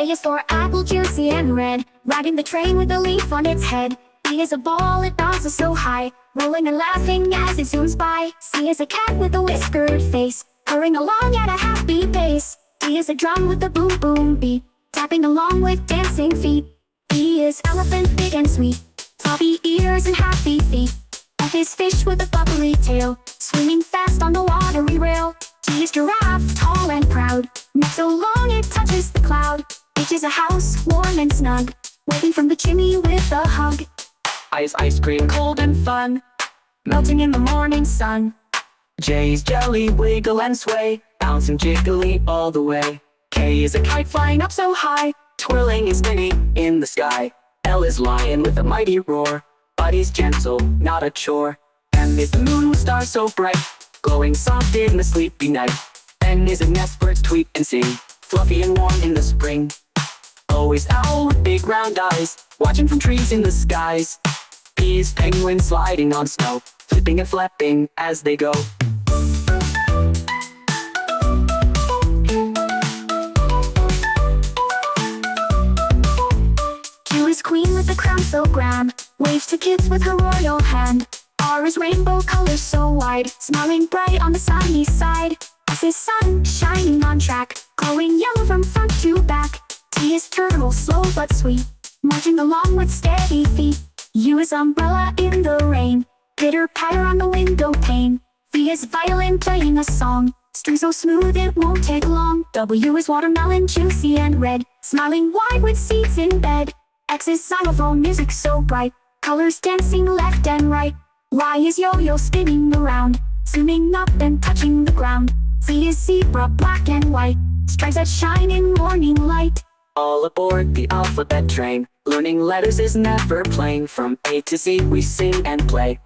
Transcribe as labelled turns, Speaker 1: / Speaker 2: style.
Speaker 1: A is for apple, juicy and red, riding the train with a leaf on its head. B is a ball, it bounces so high, rolling and laughing as it zooms by. C is a cat with a whiskered face, purring along at a happy pace. D is a drum with a boom boom beat, tapping along with dancing feet. E is elephant, big and sweet, floppy ears and happy feet. F is fish with a bubbly tail, swimming fast on the watery rail. G is giraffe, tall and proud, neck so long it touches the cloud. H is a house, warm and snug, waving from the chimney with a hug.
Speaker 2: I is ice cream, cold and fun, melting in the morning sun. J is jelly, wiggle and sway, bouncing jiggly all the way. K is a kite flying up so high, twirling and spinning in the sky. L is lion with a mighty roar, but he's gentle, not a chore. M is the moon with stars so bright, glowing soft in the sleepy night. N is a nest birds tweet and sing, fluffy and warm in the spring. O is owl with big round eyes, watching from trees in the skies. P is penguin sliding on snow, flipping and flapping as they go. Q is queen with a crown so grand, waves to kids with her royal hand. R is rainbow colors so wide, smiling bright on the sunny side. S is sun, shining on track, glowing yellow from front to back. T is turtle, slow but sweet, marching along with steady feet. U is umbrella in the rain, pitter patter on the window pane. V is violin playing a song, string so smooth it won't take long. W is watermelon, juicy and red, smiling wide with seeds in bed. X is xylophone, music so bright, colors dancing left and right. Y is yo-yo spinning around, zooming up and touching the ground. Z is zebra, black and white, stripes that shine in morning light. All aboard the alphabet train, learning letters is never plain. From A to Z we sing and play,